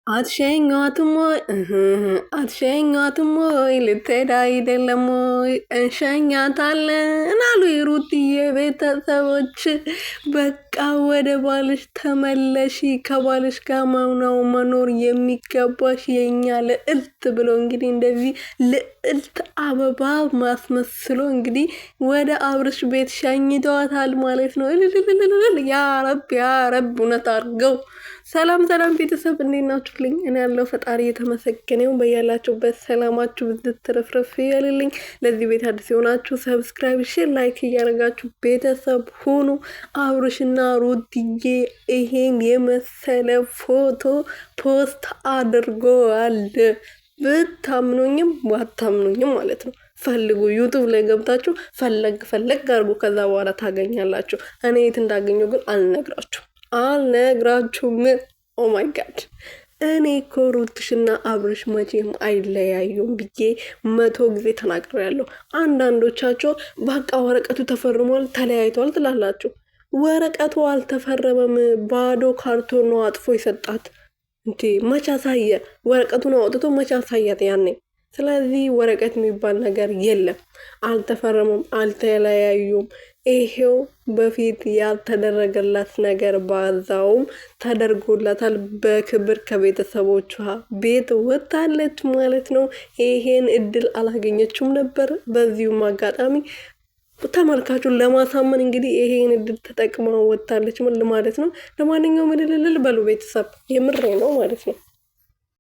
አትሸኟትም ወይ አትሸኟትም ወይ ልትሄድ አይደለም ወይ እንሸኛታለን አሉ የሩትዬ ቤተሰቦች። በቃ ወደ ባልሽ ተመለሺ፣ ከባልሽ ጋር ነው መኖር የሚገባሽ የኛ ልዕልት ብሎ እንግዲህ እንደዚህ ልዕልት አበባ ማስመስሎ እንግዲህ ወደ አብርሽ ቤት ሸኝተዋታል ማለት ነው። ያረብ ያረብ እውነት አድርገው። ሰላም ሰላም ቤተሰብ እንዴት ናችሁልኝ? እኔ ያለው ፈጣሪ የተመሰገነው። በያላችሁበት ሰላማችሁ ብትትረፍረፍ ይበልልኝ። ለዚህ ቤት አዲስ የሆናችሁ ሰብስክራይብ፣ ሼር፣ ላይክ እያደረጋችሁ ቤተሰብ ሁኑ። አብርሽና ሩትዬ ይሄን የመሰለ ፎቶ ፖስት አድርገዋል። ብታምኑኝም ባታምኑኝም ማለት ነው። ፈልጉ፣ ዩቱብ ላይ ገብታችሁ ፈለግ አድርጉ። ከዛ በኋላ ታገኛላችሁ። እኔ የት እንዳገኘው ግን አልነግራችሁም። ኦ ማይ ጋድ። እኔ እኮ ሩትሽና አብርሽ መቼም አይለያዩም ብዬ 100 ጊዜ ተናግሬያለሁ። አንዳንዶቻቸው በቃ ወረቀቱ ተፈርሟል ተለያይተዋል ትላላችሁ። ወረቀቱ አልተፈረመም፣ ባዶ ካርቶን ነው አጥፎ ይሰጣት። እንዴ መቼ አሳየ? ወረቀቱን አውጥቶ መቼ አሳያት ያኔ? ስለዚህ ወረቀት የሚባል ነገር የለም። አልተፈረሙም፣ አልተለያዩም። ይሄው በፊት ያልተደረገላት ነገር ባዛውም ተደርጎላታል። በክብር ከቤተሰቦቿ ቤት ወጣለች ማለት ነው። ይሄን እድል አላገኘችም ነበር። በዚሁም አጋጣሚ ተመልካቹን ለማሳመን እንግዲህ ይሄን እድል ተጠቅማ ወጣለች ማለት ነው። ለማንኛውም እልል በሉ ቤተሰብ፣ የምሬ ነው ማለት ነው።